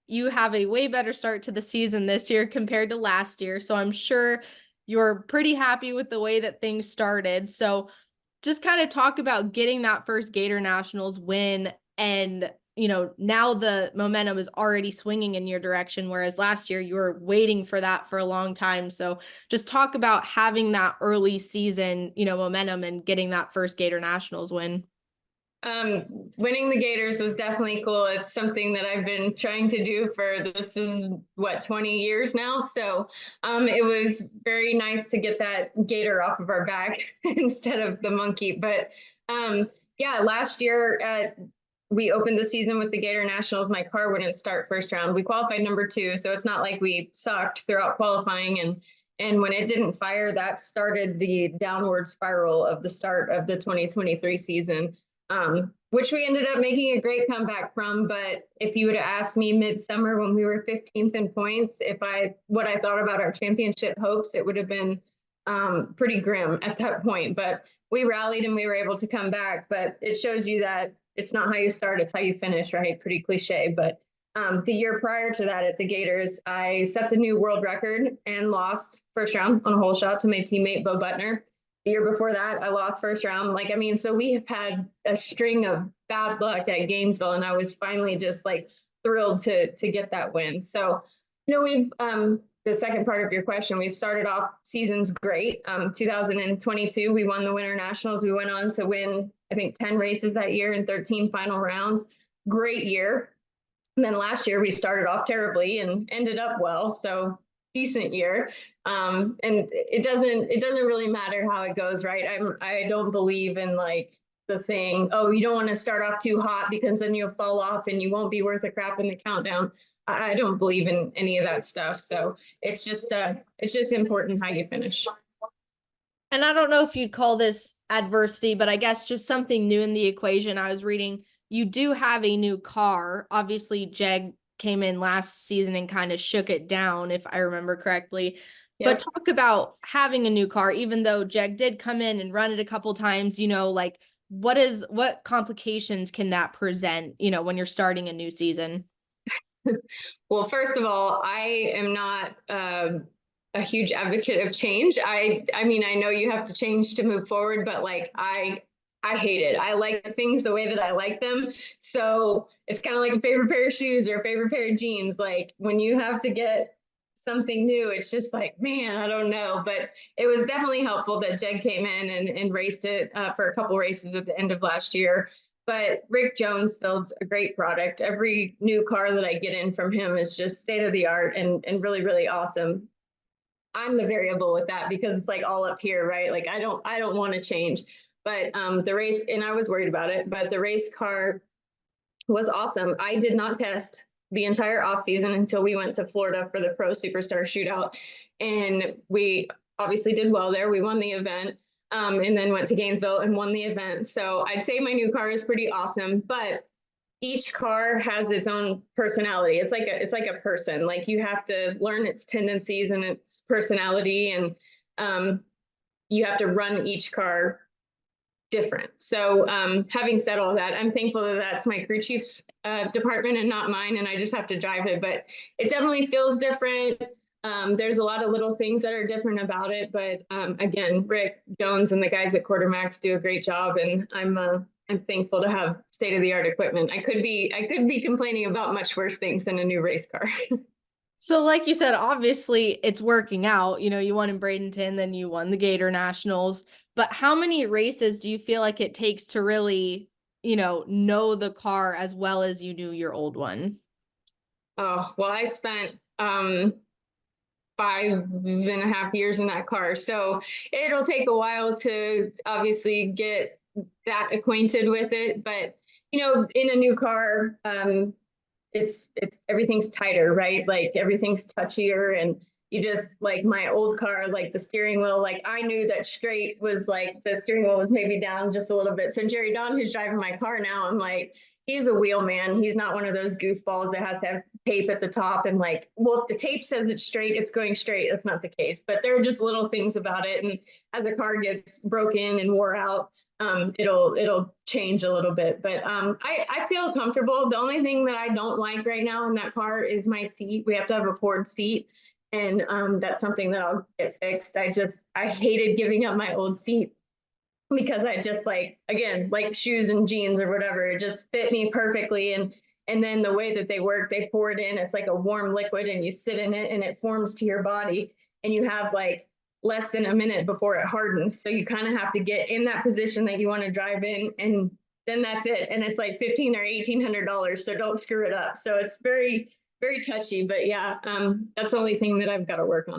you have a way better start to the season this year compared to last year. So I'm sure you're pretty happy with the way that things started. So just kind of talk about getting that first Gator Nationals win. And, now the momentum is already swinging in your direction, whereas last year you were waiting for that for a long time. So just talk about having that early season, momentum and getting that first Gator Nationals win. Winning the Gators was definitely cool. It's something that I've been trying to do for, this is what, 20 years now. So it was very nice to get that gator off of our back instead of the monkey. But yeah, last year we opened the season with the Gator Nationals. My car wouldn't start first round. We qualified number 2, so it's not like we sucked throughout qualifying. And when it didn't fire, that started the downward spiral of the start of the 2023 season. Which we ended up making a great comeback from. But if you would have asked me midsummer when we were 15th in points, what I thought about our championship hopes, it would have been pretty grim at that point. But we rallied and we were able to come back. But it shows you that it's not how you start, it's how you finish, right? Pretty cliche. But the year prior to that at the Gators, I set the new world record and lost first round on a hole shot to my teammate, Bo Butner. The year before that, I lost first round. So we have had a string of bad luck at Gainesville, and I was finally just thrilled to get that win. So, we've the second part of your question, we started off seasons great. 2022, we won the Winter Nationals. We went on to win, I think, 10 races that year and 13 final rounds. Great year. And then last year we started off terribly and ended up well. So decent year. And it doesn't really matter how it goes, right? I don't believe in the thing, oh, you don't want to start off too hot because then you'll fall off and you won't be worth a crap in the countdown. I don't believe in any of that stuff. So it's just important how you finish. And I don't know if you'd call this adversity, but I guess just something new in the equation. I was reading, you do have a new car. Obviously, Jeg came in last season and kind of shook it down, if I remember correctly. Yep. But talk about having a new car, even though Jeg did come in and run it a couple times, what complications can that present, when you're starting a new season? Well, first of all, I am not a huge advocate of change. I mean, I know you have to change to move forward, but I hate it. I like things the way that I like them. So it's kind of like a favorite pair of shoes or a favorite pair of jeans. When you have to get something new, it's just man, I don't know. But it was definitely helpful that Jeg came in and raced it for a couple races at the end of last year. But Rick Jones builds a great product. Every new car that I get in from him is just state of the art and really, really awesome. I'm the variable with that because it's all up here, right? I don't want to change. But the race, and I was worried about it, but the race car was awesome. I did not test the entire off season until we went to Florida for the Pro Superstar Shootout. And we obviously did well there. We won the event and then went to Gainesville and won the event. So I'd say my new car is pretty awesome, but each car has its own personality. It's like a person. You have to learn its tendencies and its personality, and you have to run each car different. So having said all that, I'm thankful that that's my crew chief's department and not mine, and I just have to drive it. But it definitely feels different. There's a lot of little things that are different about it, but again, Rick Jones and the guys at Quartermax do a great job, and I'm thankful to have state-of-the-art equipment. I could be complaining about much worse things than a new race car. So like you said, obviously it's working out. You won in Bradenton, then you won the Gator Nationals. But how many races do you feel like it takes to really, know the car as well as you knew your old one? Oh, well, I spent 5.5 years in that car. So it'll take a while to obviously get that acquainted with it. But, in a new car, it's everything's tighter, right? Everything's touchier, and you just my old car, the steering wheel, I knew that straight was the steering wheel was maybe down just a little bit. So Jerry Don, who's driving my car now, I'm he's a wheel man. He's not one of those goofballs that has to have tape at the top and well, if the tape says it's straight, it's going straight. That's not the case. But there are just little things about it. And as the car gets broken and wore out, it'll change a little bit. But I feel comfortable. The only thing that I don't like right now in that car is my seat. We have to have a poured seat, and that's something that I'll get fixed. I hated giving up my old seat because I just like shoes and jeans or whatever. It just fit me perfectly. And then the way that they work, they pour it in, it's like a warm liquid and you sit in it and it forms to your body and you have like less than a minute before it hardens. So you kind of have to get in that position that you want to drive in, and then that's it. And it's like $1,500 or $1,800. So don't screw it up. So it's very, very touchy, but yeah, that's the only thing that I've got to work on.